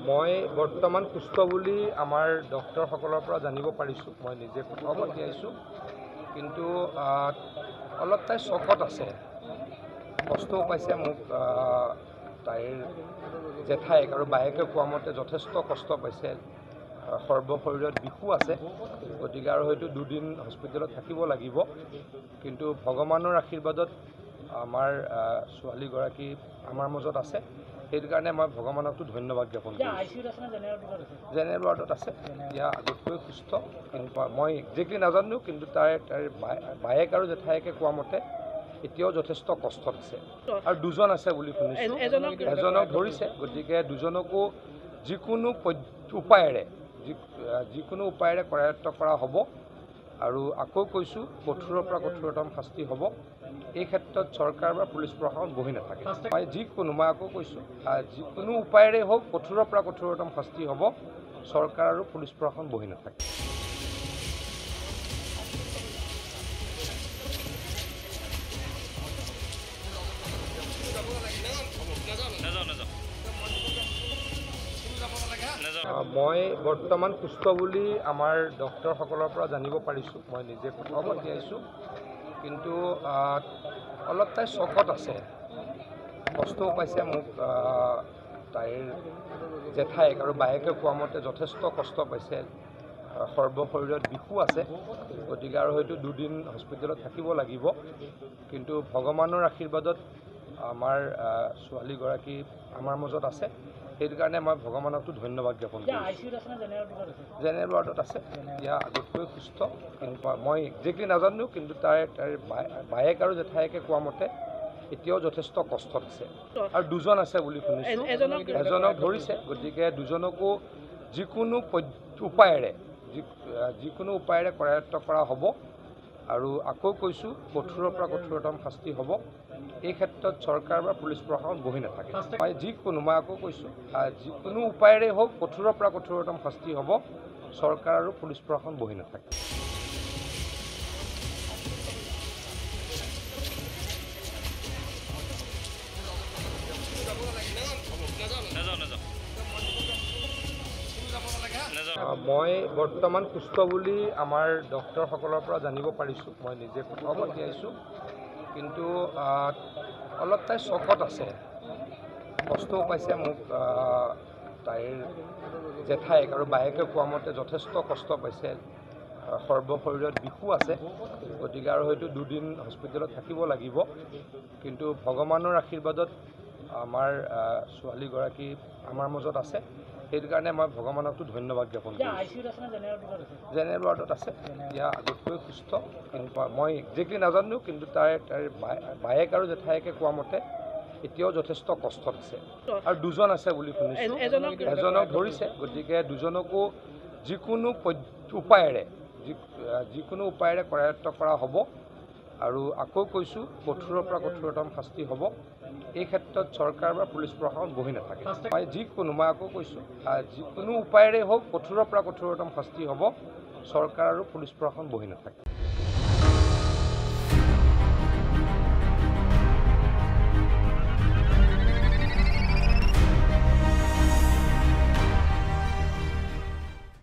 মই বৰ্তমান সুস্থ বুলি আমাৰ ডক্টৰসকলৰ পৰা জানিব পাৰিছোঁ। মই নিজে খবৰ দিয়াইছোঁ, কিন্তু অলপ তাই চকত আছে, কষ্টও পাইছে। মোক তাইৰ জেঠাইক আৰু বায়েকে কোৱা মতে যথেষ্ট কষ্ট পাইছে, সৰ্বশৰীৰত বিষো আছে, গতিকে আৰু হয়তো দুদিন হস্পিটেলত থাকিব লাগিব। কিন্তু ভগৱানৰ আশীৰ্বাদত আমাৰ ছোৱালীগৰাকী আমাৰ মাজত আছে, সেইটো কাৰণে মই ভগৱানকতো ধন্যবাদ জ্ঞাপন কৰিছোঁ। জেনেৰেল ৱাৰ্ডত আছে, এতিয়া আগতকৈ সুস্থ, কিন্তু মই একজেক্টলি নাজানো, কিন্তু তাইৰ বায়েক আৰু জেঠাইকে কোৱা মতে এতিয়াও যথেষ্ট কষ্টত আছে। আৰু দুজন আছে বুলি শুনিছোঁ, এজনক ধৰিছে, গতিকে দুজনকো যিকোনো উপায়েৰে কৰায়ত্ব কৰা হ'ব। আৰু আকৌ কৈছোঁ, কঠোৰৰ পৰা কঠোৰতম শাস্তি হ'ব। এই ক্ষেত্ৰত চৰকাৰ বা পুলিচ প্ৰশাসন বহি নাথাকে। মই আকৌ কৈছোঁ, যিকোনো উপায়েৰে হওক কঠোৰৰ পৰা কঠোৰতম শাস্তি হ'ব। চৰকাৰ আৰু পুলিচ প্ৰশাসন বহি নাথাকে। মই বৰ্তমান সুস্থ বুলি আমাৰ ডক্টৰসকলৰ পৰা জানিব পাৰিছোঁ। মই নিজে খবৰ দিয়াইছোঁ, কিন্তু অলপ তাই চকত আছে, কষ্টও পাইছে। মোক তাইৰ জেঠাইক আৰু বায়েকে কোৱা মতে যথেষ্ট কষ্ট পাইছে, সৰ্বশৰীৰত বিষো আছে, গতিকে আৰু হয়তো দুদিন হস্পিটেলত থাকিব লাগিব। কিন্তু ভগৱানৰ আশীৰ্বাদত আমাৰ ছোৱালীগৰাকী আমাৰ মাজত আছে, সেইটো কাৰণে মই ভগৱানকতো ধন্যবাদ জ্ঞাপন কৰিছোঁ। জেনেৰেল ৱাৰ্ডত আছে, এতিয়া আগতকৈ সুস্থ, কিন্তু মই একজেক্টলি নাজানো, কিন্তু তাইৰ বায়েক আৰু জেঠাইকে কোৱা মতে এতিয়াও যথেষ্ট কষ্টত আছে। আৰু দুজন আছে বুলি শুনিছোঁ, এজনক ধৰিছে, গতিকে দুজনকো যিকোনো উপায়েৰে কৰায়ত্ব কৰা হ'ব। আৰু আকৌ কৈছোঁ, কঠোৰৰ পৰা কঠোৰতম শাস্তি হ'ব। এই ক্ষেত্ৰত চৰকাৰ বা পুলিচ প্ৰশাসন বহি নাথাকে। মই আকৌ কৈছোঁ, যিকোনো উপায়েৰে হওক কঠোৰৰ পৰা কঠোৰতম শাস্তি হ'ব। চৰকাৰ আৰু পুলিচ প্ৰশাসন বহি নাথাকে। মই বৰ্তমান সুস্থ বুলি আমাৰ ডক্টৰসকলৰ পৰা জানিব পাৰিছোঁ। মই নিজে খবৰ দিয়াইছোঁ, কিন্তু অলপ তাই চকত আছে, কষ্টও পাইছে। মোক তাইৰ জেঠাইক আৰু বায়েকে কোৱা মতে যথেষ্ট কষ্ট পাইছে, সৰ্বশৰীৰত বিষো আছে, গতিকে আৰু হয়তো দুদিন হস্পিটেলত থাকিব লাগিব। কিন্তু ভগৱানৰ আশীৰ্বাদত আমাৰ ছোৱালীগৰাকী আমাৰ মাজত আছে, সেইটো কাৰণে মই ভগৱানকতো ধন্যবাদ জ্ঞাপন কৰিছোঁ। জেনেৰেল ৱাৰ্ডত আছে, এতিয়া আগতকৈ সুস্থ, কিন্তু মই একজেক্টলি নাজানো, কিন্তু তাইৰ বায়েক আৰু জেঠাইকে কোৱা মতে এতিয়াও যথেষ্ট কষ্টত আছে। আৰু দুজন আছে বুলি শুনিছোঁ, এজনক ধৰিছে, গতিকে দুজনকো যিকোনো উপায়েৰে কৰায়ত্ব কৰা হ'ব। আৰু আকৌ কৈছোঁ, কঠোৰৰ পৰা কঠোৰতম শাস্তি হ'ব। এই ক্ষেত্ৰত চৰকাৰ বা পুলিচ প্ৰশাসন বহি নাথাকে। মই আকৌ কৈছোঁ, যিকোনো উপায়েৰে হওক কঠোৰৰ পৰা কঠোৰতম শাস্তি হ'ব। চৰকাৰ আৰু পুলিচ প্ৰশাসন বহি নাথাকে।